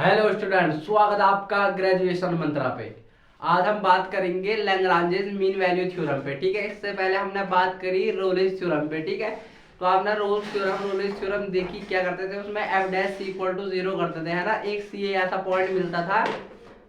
Hello student, स्वागत है आपका ग्रेजुएशन मंत्रा पे। आज हम बात करेंगे लैग्रांजेस मीन वैल्यू थ्योरम पे। ठीक है, इससे पहले हमने बात करी रोलेस थ्योरम पे। ठीक है, तो आपने रोलेस थ्योरम देखी, क्या करते थे उसमें एफ डैश इक्वल टू 0 करते थे, है ना। एक सी ऐसा पॉइंट मिलता था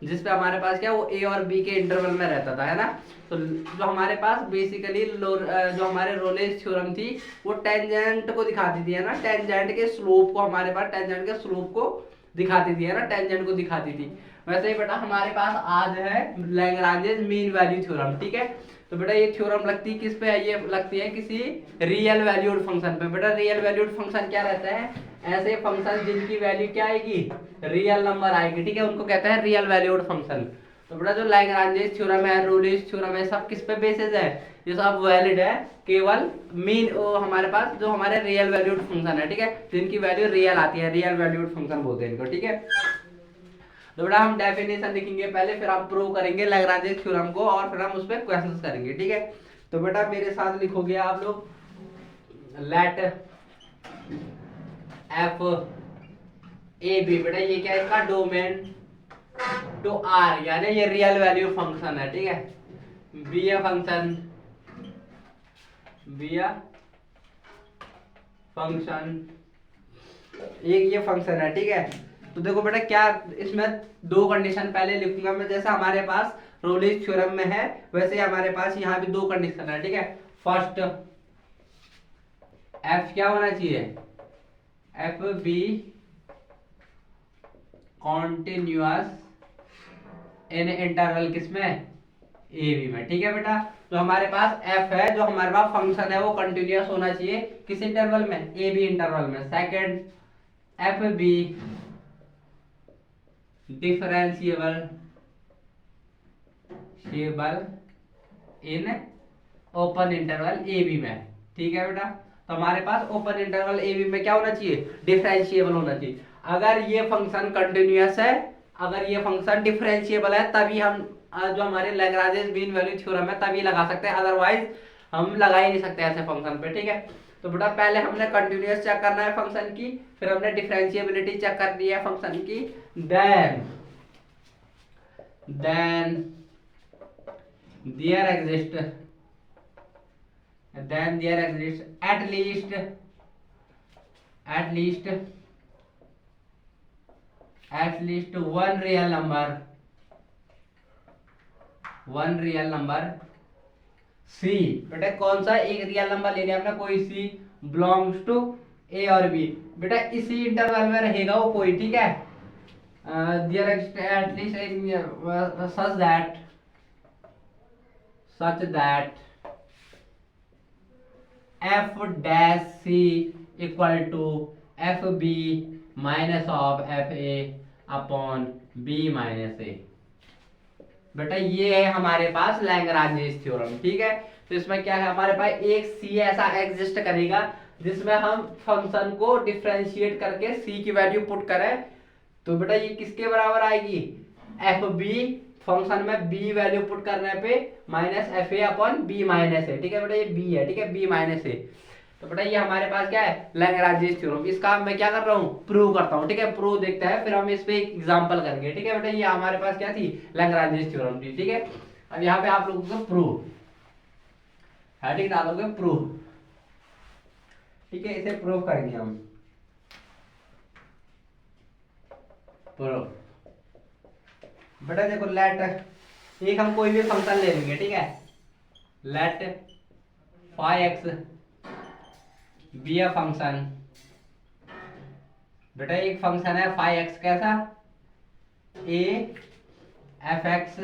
जिसपे हमारे पास क्या वो ए और बी के इंटरवल में रहता था, है ना। तो जो हमारे पास बेसिकली जो हमारे रोलेस थ्योरम थी वो टेंजेंट को दिखाती थी, है ना। टेंजेंट के स्लोप को हमारे पास टेंजेंट के स्लोप को दिखाती थी, है ना, टेंजेंट को दिखाती थी। वैसे ही बेटा हमारे पास आज है लैग्रांजेस मीन वैल्यू थ्योरम। ठीक है, तो बेटा ये थ्योरम लगती किस पे है? ये लगती है किसी रियल वैल्यूड फंक्शन पे। बेटा रियल वैल्यूड फंक्शन क्या रहता है? ऐसे फंक्शन जिनकी वैल्यू क्या आएगी? रियल नंबर आएगी। ठीक है, उनको कहते हैं रियल वैल्यूड फंक्शन। तो बेटा जो लैग्रांजेस थ्योरम है, रोलेस थ्योरम है, सब किस पे बेसिस है? ये सब वैलिड है केवल मीन हमारे पास जो हमारे रियल वैल्यूड फंक्शन है। ठीक है, जिनकी वैल्यू रियल आती है, रियल वैल्यूड फंक्शन बोलते हैं इनको। ठीक है, तो बेटा हम डेफिनेशन लिखेंगे पहले, फिर हम प्रूव करेंगे लैग्रांजेस थ्योरम को और फिर हम उस पर क्वेश्चंस करेंगे। ठीक है, तो बेटा मेरे साथ लिखोगे आप लोग, लेट एफ ए बी। बेटा ये क्या है? इसका डोमेन टू आर, यानी ये रियल वैल्यू फंक्शन है। ठीक है, be a function, be a function, ये फंक्शन है। ठीक है, तो देखो बेटा क्या इसमें दो कंडीशन पहले लिखूंगा मैं, जैसा हमारे पास रोलेस थ्योरम में है वैसे हमारे पास यहाँ भी दो कंडीशन है। ठीक है, फर्स्ट एफ क्या होना चाहिए? F B continuous in interval किसमें? ए बी में। ठीक है बेटा, तो हमारे पास एफ है, जो हमारे पास फंक्शन है वो कंटिन्यूअस होना चाहिए किस इंटरवल में? ए बी इंटरवल में। Second F be differentiable in open interval A B में। ठीक है बेटा, तो हमारे पास ओपन इंटरवल ए बी में क्या होना चाहिए? डिफरेंशिएबल होना चाहिए। अगर ये फंक्शन कंटिन्यूअस है, अगर ये फंक्शन डिफरेंशिएबल है, तभी हम जो हमारे लैग्रांजेस मीन वैल्यू थ्योरम है तभी लगा सकते हैं, अदरवाइज हम लगा ही नहीं सकते ऐसे फंक्शन पे। ठीक है, तो बेटा पहले हमने कंटिन्यूअस चेक करना है फंक्शन की, फिर हमने डिफरेंशिएबिलिटी चेक करनी है फंक्शन की, then there exists at least one real number c। बेटा कौन सा एक रियल नंबर लेने अपना? कोई c बिलोंग्स टू a और b। बेटा इसी इंटरवल में रहेगा वो कोई। ठीक है, there exists at least such that f dash c equal to f b minus of f a upon b minus a। बेटा ये है हमारे पास लैग्रांजेस थ्योरम। ठीक है, तो इसमें क्या है? हमारे पास एक सी ऐसा एग्जिस्ट करेगा जिसमें हम फंक्शन को डिफरेंशिएट करके सी की वैल्यू पुट करें, तो बेटा ये किसके बराबर आएगी? एफ बी फंक्शन में बी वैल्यू पुट करने पे minus F A upon B minus A. ठीक है बेटा, ये बी है। ठीक है, बी माइनस ए। तो बेटा ये हमारे पास क्या है? Lagrange's theorem. इसका मैं क्या कर रहा हूँ? प्रूव करता हूँ। ठीक है, प्रूव देखते हैं फिर हम इस पे एक एग्जांपल करेंगे। ठीक है बेटा, ये हमारे पास क्या थी? लैग्रांजेस थ्योरम थी। ठीक है, अब यहाँ पे आप लोगों को प्रूव हेडिंग डालोगे प्रूव। ठीक है, इसे प्रूव करेंगे हम। प्रूव बेटा देखो, लेट एक हम कोई भी फंक्शन ले लेंगे। ठीक है, let phi X be a function. बेटा एक फंक्शन है फाई एक्स, कैसा? A F X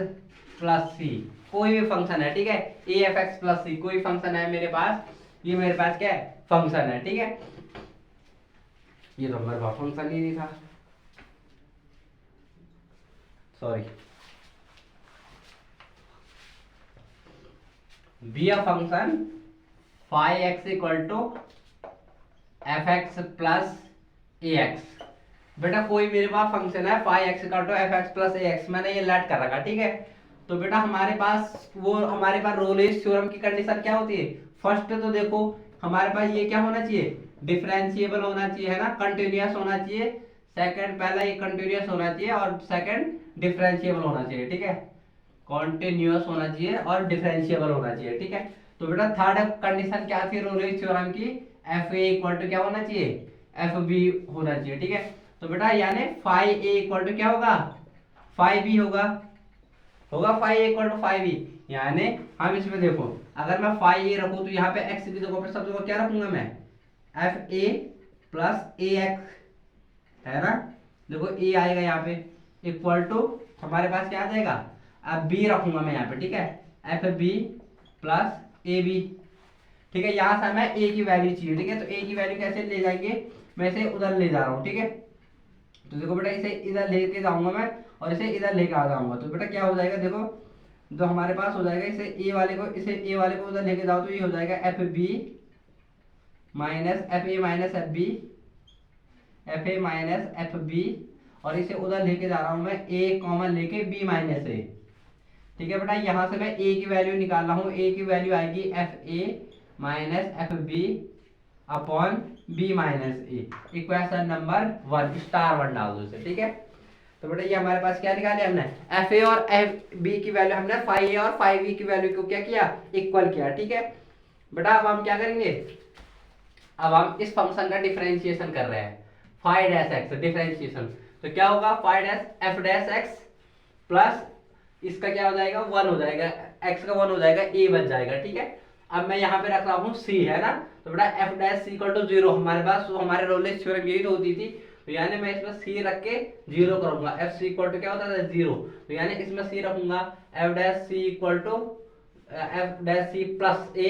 plus C, कोई भी फंक्शन है। ठीक है, A F X plus C कोई फंक्शन है मेरे पास, ये मेरे पास क्या है? फंक्शन है। ठीक है, ये तो हमारे पास फंक्शन ही नहीं था, sorry. Be a function phi X equal to F X plus A X. बेटा कोई मेरे पास फंक्शन है phi X equal to F X plus A X, मैंने ये लेट कर रखा। ठीक है, तो बेटा हमारे पास रोलेस थ्योरम की कंडीशन क्या होती है? फर्स्ट तो देखो हमारे पास ये क्या होना चाहिए? डिफरेंशिएबल होना चाहिए, है ना, कंटिन्यूअस होना चाहिए। सेकंड पहला ये कंटिन्यूअस होना चाहिए और सेकंड डिफरेंशिएबल होना चाहिए, ठीक है, कॉन्टिन्यूअस होना चाहिए और डिफरेंशिएबल होना चाहिए, ठीक है। तो बेटा थर्ड कंडीशन क्या थी रोलेज थ्योरम की, एफ ए इक्वल टू क्या होना चाहिए, एफ बी होना चाहिए, ठीक है। तो बेटा यानी फाइव ए इक्वल टू क्या होगा, फाइव बी होगा, five A equal to five B. यानी हम इसमें देखो अगर मैं फाइव ए रखूं तो यहाँ पे एक्स की जगह पे सब जगह क्या रखूंगा मैं, F A plus A x, है ना। देखो ए आएगा यहाँ पे इक्वल टू हमारे पास क्या आ जाएगा, अब बी रखूंगा मैं यहाँ पे, ठीक है, F B plus A B, ठीक है। यहाँ से हमें ए की वैल्यू चाहिए, ठीक है। तो ए की वैल्यू कैसे ले जाएंगे, मैं इसे उधर ले जा रहा हूँ, ठीक है। तो देखो बेटा इसे इधर लेके जाऊंगा मैं और इसे इधर लेके आ जाऊंगा, तो बेटा क्या हो जाएगा, देखो जो हमारे पास हो जाएगा इसे ए वाले को उधर लेके जाओ तो ये हो जाएगा F B minus F A minus F B, F A minus F B, और इसे उधर लेके जा रहा हूं मैं ए कॉमन लेके बी माइनस ए, ठीक है बेटा। यहां से मैं ए की वैल्यू निकाल रहा हूं, ए की वैल्यू आएगी F A minus F B upon B minus A, equation number 1 star 1 डाल दो इसे, ठीक है। तो बेटा ये हमारे पास क्या निकाले हमने, एफ ए और एफ बी की वैल्यू हमने फाइव ए और फाइव बी की वैल्यू को क्या किया, इक्वल किया, ठीक है बेटा। अब हम क्या करेंगे, अब हम इस फंक्शन का डिफरेंशिएशन कर रहे हैं, फाइव डैश एक्स डिफरेंशिएशन, तो क्या होगा five dash F dash x plus इसका क्या हो जाएगा 1 हो जाएगा, एक्स का 1 हो जाएगा, ए बच जाएगा, ठीक है। अब मैं यहाँ पे रख रहा हूँ सी, है ना। तो बेटा F dash C equal to 0 हमारे पास, तो हमारे रोलेज थ्योरम यही तो होती थी, तो यानी मैं इसमें सी रख के 0 करूंगा, एफ सी इक्वल टू क्या होता है 0, तो यानी इसमें सी रखूंगा F dash C equal to F dash C plus A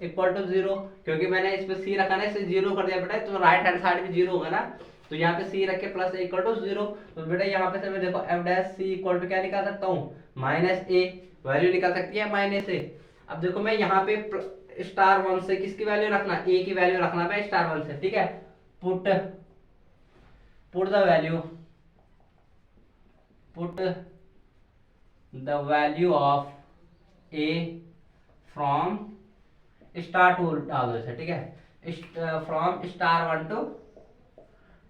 equal to 0, क्योंकि मैंने इसमें सी रखा ना, इसे 0 कर दिया बेटा, तो राइट हैंड साइड में 0 होगा ना, तो यहाँ पे सी रख के प्लस ए इक्वल टू 0, तो बेटा यहाँ पे से मैं देखो F dash C equal to क्या निकाल सकता हूँ, माइनस ए, वैल्यू निकाल सकती है माइनस ए। अब देखो मैं यहाँ पे स्टार 1 से किसकी वैल्यू रखना, ए की वैल्यू रखना है स्टार 1 से, ठीक है। Put the value of A from star 2 डाल दो इसे, ठीक है, फ्रॉम स्टार 1 टू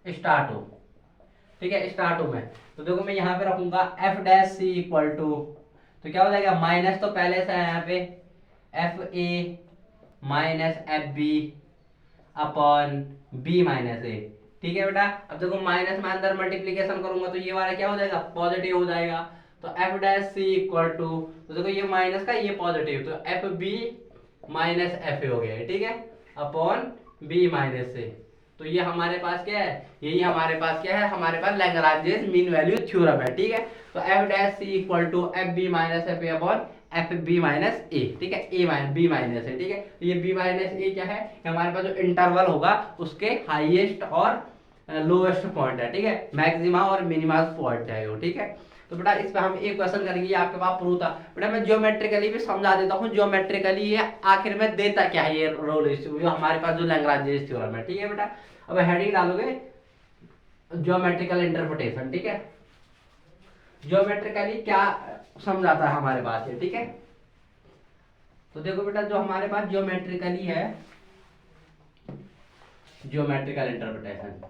स्टार 2, ठीक है, स्टार 2 में। तो देखो मैं यहाँ पे रखूंगा F dash C equal to, तो क्या हो जाएगा माइनस तो पहले से है यहाँ पे F A minus F B upon B minus A, ठीक है बेटा। अब देखो माइनस में अंदर मल्टीप्लीकेशन करूंगा तो ये वाला क्या हो जाएगा पॉजिटिव हो जाएगा, तो F dash C equal to, तो देखो ये माइनस का ये पॉजिटिव, तो F B minus F A हो गया, ठीक है, अपॉन बी माइनस ए। तो ये हमारे पास क्या है, यही हमारे पास क्या है, हमारे पास लैग्रांजेस मीन वैल्यू थ्योरम है, ठीक है। तो F dash C equal to F B minus F A upon F B minus A, ठीक है, ए माइनस बी माइनस है, ठीक है। तो ये बी माइनस ए क्या है, हमारे पास जो इंटरवल होगा उसके हाईएस्ट और लोएस्ट पॉइंट है, ठीक है, मैक्सिमा और मिनिमा पॉइंट है वो, ठीक है। तो बेटा इस पे हम एक क्वेश्चन करेंगे, ये आपके पास प्रूफ था बेटा, मैं ज्योमेट्रिकली भी समझा देता हूँ, ज्योमेट्रिकली ये आखिर में देता क्या है ये रोल जो हमारे पास जो लैग्रांजेस थ्योरम है, ठीक है बेटा। अब हेडिंग डालोगे ज्योमेट्रिकल इंटरप्रिटेशन, ठीक है, ज्योमेट्रिकली क्या समझाता है हमारे पास ये, ठीक है। तो देखो बेटा जो हमारे पास ज्योमेट्रिकली है, ज्योमेट्रिकल इंटरप्रिटेशन,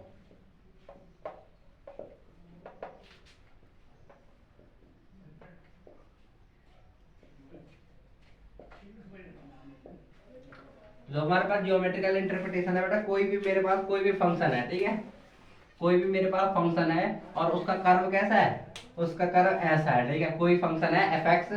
जो हमारे पास ज्योमेट्रिकल इंटरप्रिटेशन है बेटा, कोई भी मेरे पास कोई भी फंक्शन है, ठीक है, कोई भी मेरे पास फंक्शन है और उसका कर्व कैसा है, उसका कर्व ऐसा है, ठीक है, कोई फंक्शन है एफ एक्स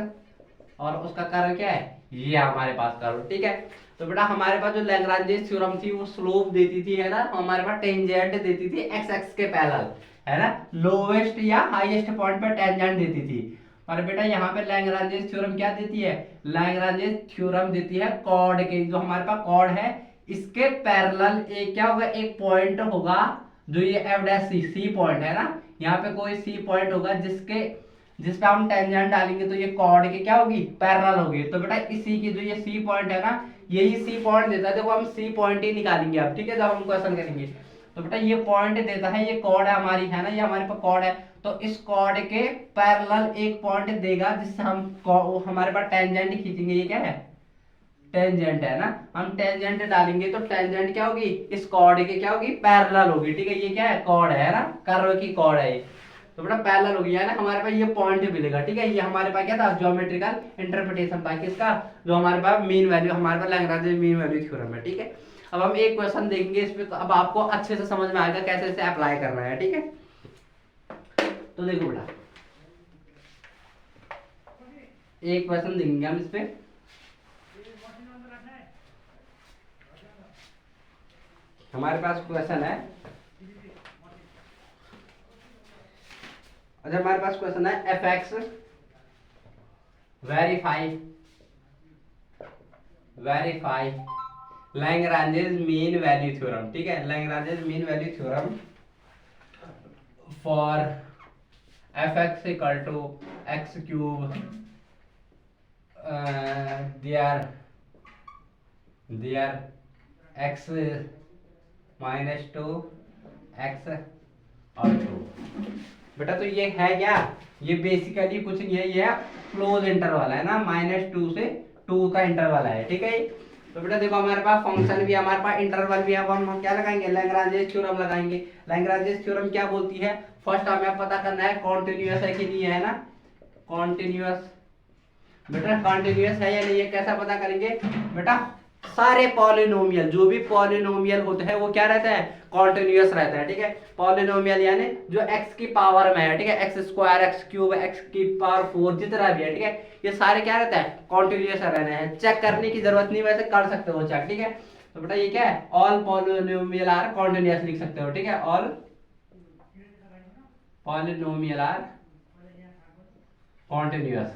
और उसका कर्व क्या है, ये हमारे पास कर्व, ठीक है। तो बेटा हमारे पास जो लैग्रांजेस थ्योरम थी वो स्लोप देती थी, है ना, हमारे पास टेंजेंट देती थी एक्स एक्स के पैरेलल, है ना, लोवेस्ट या हाईएस्ट पॉइंट पर टेंजेंट देती थी। और बेटा यहाँ पे लैग्रांजेस थ्योरम क्या देती है, लैग्रांजेस थ्योरम देती है कॉर्ड के, जो हमारे पास कॉर्ड है इसके पैरेलल एक क्या होगा, एक पॉइंट होगा जो ये एफ डैश सी, सी पॉइंट है ना, यहाँ पे कोई सी पॉइंट होगा जिस पे हम टेंजेंट डालेंगे तो ये कॉर्ड की क्या होगी, पैरेलल होगी। तो बेटा इसी की जो ये सी पॉइंट है ना, यही सी पॉइंट देता है, देखो हम सी पॉइंट ही निकालेंगे अब, ठीक है, जब हम क्वेश्चन करेंगे। तो बेटा ये पॉइंट देता है, ये कॉर्ड है हमारी, है ना, ये हमारे पास कॉर्ड है, तो इस कॉर्ड के पैरेलल एक पॉइंट देगा जिससे हम हमारे पास टेंजेंट खींचेंगे, ये क्या है टेंजेंट है ना, हम टेंजेंट डालेंगे तो टेंजेंट क्या होगी, इस कॉर्ड के क्या होगी, पैरेलल होगी, ठीक है। ये क्या है, कॉर्ड है ना, कर्व की कॉर्ड है ये, तो बेटा पैरेलल होगी, यानी हमारे पास ये पॉइंट मिलेगा, ठीक है। ये हमारे पास क्या था, ज्योमेट्रिकल इंटरप्रिटेशन था किसका, जो हमारे पास मीन वैल्यू, हमारे पास लैग्रांज मीन वैल्यू थ्योरम है, ठीक है। अब हम एक क्वेश्चन देखेंगे इसमें, तो अब आपको अच्छे से समझ में आएगा कैसे इसे अप्लाई करना है, ठीक है। तो देखो बेटा, एक क्वेश्चन देखेंगे हम इस पे, हमारे पास क्वेश्चन है, अच्छा हमारे पास क्वेश्चन है F X verify Lagrange's mean value theorem, ठीक है। Lagrange's mean value theorem for F X equal to X cube there X minus 2 X और 2। बेटा तो ये है क्या, ये बेसिकली कुछ नहीं है, ये क्लोज इंटरवल है ना, -2 से 2 का इंटरवल है, ठीक है। तो बेटा देखो हमारे पास फंक्शन भी है, हमारे पास इंटरवल भी है, अब हम क्या लगाएंगे, लैग्रांजेस थ्योरम लगाएंगे। लैग्रांजेस थ्योरम क्या बोलती है, फर्स्ट हमें पता करना है कॉन्टिन्यूअस है कि नहीं है ना, कॉन्टिन्यूअस, बेटा कॉन्टिन्यूअस है या नहीं है, कैसा पता करेंगे बेटा, सारे पॉलिनोमियल, जो भी पॉलिनोमियल होते हैं वो क्या रहता है, कॉन्टिन्यूअस रहता है, ठीक है। पॉलिनोमियल यानी जो x की पावर में है, ठीक है, x square, x cube, x की पावर 4 जितना भी है, ठीक है, ये सारे क्या रहता है, कॉन्टिन्यूअस रहने हैं, चेक करने की जरूरत नहीं, वैसे कर सकते हो चेक, ठीक है। तो बेटा ये क्या है, ऑल पॉलिनोमियल आर कॉन्टिन्यूअस लिख सकते हो, ठीक है, ऑल पॉलिनोमियल आर कॉन्टिन्यूअस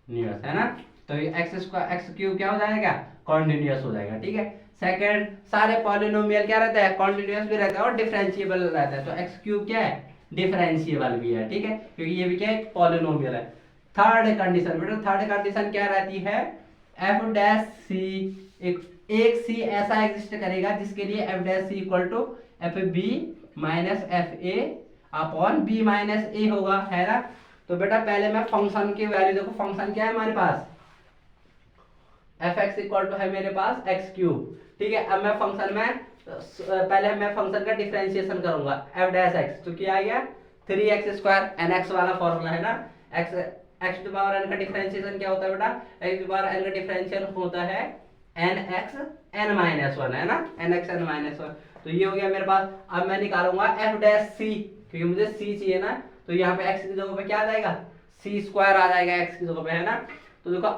न्यूअस है ना, तो ये एक्स स्क्वायर एक्स क्यूब क्या हो जाएगा, कॉन्टिन्यूअस हो जाएगा, ठीक है। सेकंड, सारे पॉलिनोमियल क्या रहता है, कॉन्टिन्यूअस भी रहता है और डिफरेंशिएबल रहता है, तो एक्स क्यूब क्या है, डिफरेंशिएबल भी है, ठीक है, क्योंकि ये भी क्या है, पॉलिनोमियल है। थर्ड कंडीशन बेटा, थर्ड कंडीशन क्या रहती है, एफ डैश सी, एक सी ऐसा एग्जिस्ट करेगा जिसके लिए F dash C equal to F B minus F A upon B minus A होगा, है ना। तो बेटा पहले मैं फंक्शन की वैल्यू देखो, फंक्शन क्या है हमारे पास, एफ एक्स इक्वल टू है मेरे पास एक्स क्यूब, ठीक है। अब मैं फंक्शन में पहले मैं फंक्शन का डिफरेंशिएशन करूंगा, एफ डैश एक्स, तो क्या आ गया 3x स्क्वायर एन एक्स वाला फॉर्मूला है ना, X X to power N का डिफरेंशिएशन क्या होता है बेटा, एक्स टू पावर एन का डिफरेंशिएशन होता है एन एक्स एन माइनस 1, है ना, एन एक्स एन माइनस 1। तो ये हो गया मेरे पास। अब मैं निकालूंगा एफ डैश सी, क्योंकि मुझे सी चाहिए ना, तो यहाँ पे x की जगह पे क्या आ जाएगा, सी स्क्वायर आ जाएगा x की जगह पे, है ना। तो देखो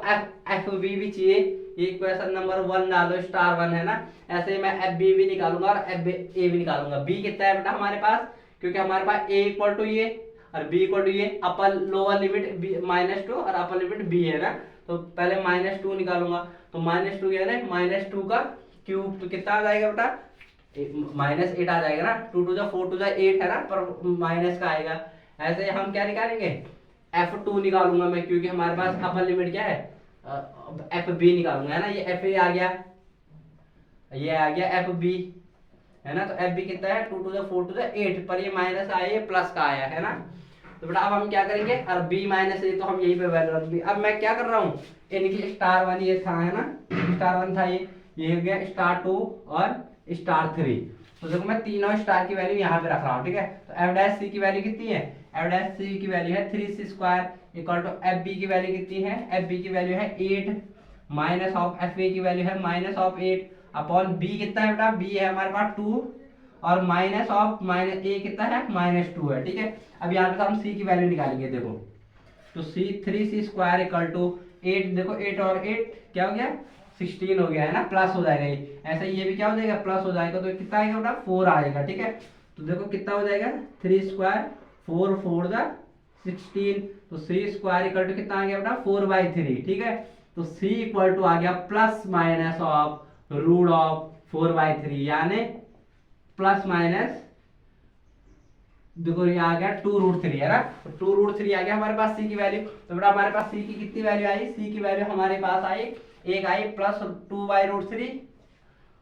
एफ बी भी चाहिए, ये इक्वेशन नंबर 1 डालो, स्टार 1 है ना। ऐसे ही मैं एफ बी भी निकालूंगा और एफ ए भी निकालूंगा। बी कितना है बेटा हमारे पास, क्योंकि हमारे पास ए इक्वल टू ये और बी इक्वल टू ये, अपर लोअर लिमिट -2 और अपर लिमिट बी है ना। तो पहले -2 निकालूंगा, तो -2 यानी -2 का क्यूब, तो कितना आ जाएगा बेटा, -8 आ जाएगा ना, 2 टू 4 टू 8 है ना, पर माइनस का आएगा। ऐसे हम क्या निकालेंगे, F2 निकालूंगा मैं, क्योंकि हमारे पास अपर लिमिट क्या है, FB निकालूंगा, है ना। ये FA आ गया, ये आ गया FB, है ना। तो FB कितना है, 2 टू 4 टू 8, पर ये माइनस आया, ये प्लस का आया, है ना। तो बेटा अब हम क्या करेंगे, और B माइनस ए तो हम यही पे वैल्यू रख देंगे। अब मैं क्या कर रहा हूँ, इनकी स्टार 1 ये था, है ना, स्टार 1 था, ये हो गया स्टार 2 और स्टार 3। तो देखो मैं तीनों स्टार की वैल्यू यहाँ पे रख रहा हूँ, ठीक है। तो एफ डैश सी की वैल्यू कितनी है, एफ डैश सी की वैल्यू है 3c square equal to F B की वैल्यू कितनी है, एफ बी की वैल्यू है 8 माइनस ऑफ एफ ए की वैल्यू है -8 अपॉन बी कितना है बेटा, बी है हमारे पास 2 और माइनस ऑफ माइनस ए कितना है, -2 है, ठीक है। अब यहाँ पे हम सी की वैल्यू निकालेंगे, देखो तो सी 3c स्क्वायर इक्वल टू 8, देखो 8 और 8 क्या हो गया 16 हो गया, है ना, प्लस हो जाएगा ये, ऐसे ये भी क्या हो जाएगा, प्लस हो जाएगा, तो कितना आएगा बेटा 4 आएगा, ठीक है। तो देखो कितना हो जाएगा 3 स्क्वायर 4 4 जा 16, तो c स्क्वायर इक्वल टू कितना आ गया बेटा 4/3, ठीक है। तो c इक्वल टू आ गया plus minus of root of 4/3, यानी प्लस माइनस, देखो ये आ गया 2√3, है ना। तो 2√3 आ गया हमारे पास c की वैल्यू। तो बेटा हमारे पास c की कितनी वैल्यू आई, c की वैल्यू हमारे पास आई, एक आई +2/√3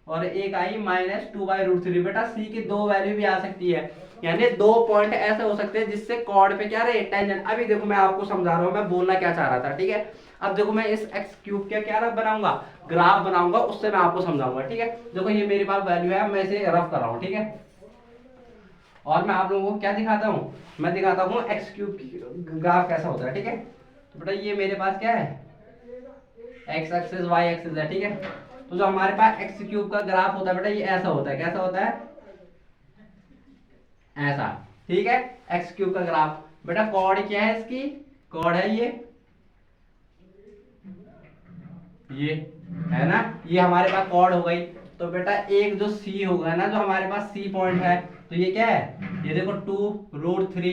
और एक आई -2/√3। बेटा c की दो वैल्यू भी आ सकती है, यानी दो पॉइंट ऐसे हो सकते हैं जिससे कॉर्ड पे क्या रहे टेंजेंट। अभी देखो मैं आपको समझा रहा हूँ, मैं बोलना क्या चाह रहा था, ठीक है। अब देखो मैं इस एक्स क्यूब का क्या रफ बनाऊंगा, ग्राफ बनाऊंगा, उससे मैं आपको समझाऊंगा। ठीक है, देखो ये मेरे पास वैल्यू है, मैं इसे रफ कर रहा हूँ। ठीक है, और मैं आप लोगों को क्या दिखाता हूँ, मैं दिखाता हूँ एक्स क्यूब ग्राफ कैसा होता है। ठीक है, तो बेटा ये मेरे पास क्या है, एक्स एक्सिस वाई एक्सिस है। ठीक है, तो जो हमारे पास एक्स क्यूब का ग्राफ होता है बेटा ये ऐसा होता है, कैसा होता है, ऐसा। ठीक है, एक्स क्यूब का ग्राफ, बेटा कॉर्ड क्या है इसकी, कॉर्ड है ये है ना, ये हमारे पास कॉर्ड हो गई। तो बेटा एक जो सी होगा ना, जो हमारे पास सी पॉइंट है, तो ये क्या है, ये देखो 2√3,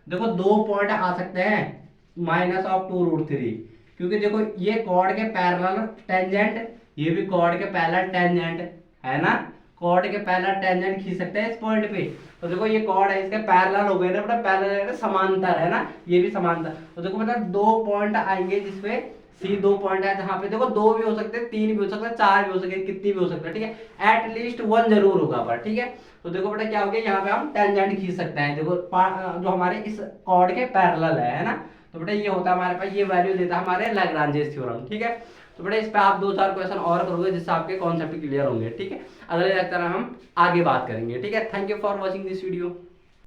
देखो दो पॉइंट आ सकते हैं -2√3, क्योंकि देखो ये कॉर्ड के पैरेलल टेंजेंट, ये भी कॉर्ड के पैरेलल टेंजेंट है ना, कॉर्ड के पैरेलल टेंजेंट खींच सकते हैं इस पॉइंट पे। तो देखो ये कॉर्ड है, इसके पैरेलल हो गए ना बेटा, पैरेलल समांतर है ना, ये भी समांतर। तो देखो बेटा दो पॉइंट आएंगे जिसपे सी, दो पॉइंट है जहां पे देखो दो भी हो सकते हैं, तीन भी हो सकते हैं, चार भी हो सकते हैं, कितनी भी हो सकते हैं। ठीक है, एटलीस्ट वन जरूर होगा पर। ठीक है, तो देखो बेटा क्या हो गया, यहाँ पे हम टेंजेंट खींच सकते हैं, देखो जो हमारे इस कॉर्ड के पैरेलल है ना। तो बेटा ये होता है हमारे पास, ये वैल्यू देता है हमारे लैग्रांजेस थ्योरम। ठीक है, तो बेटा इस पे आप दो चार क्वेश्चन और करोगे जिससे आपके कॉन्सेप्ट क्लियर होंगे। ठीक है, अगले लेक्चर में हम आगे बात करेंगे। ठीक है, thank you for watching this video.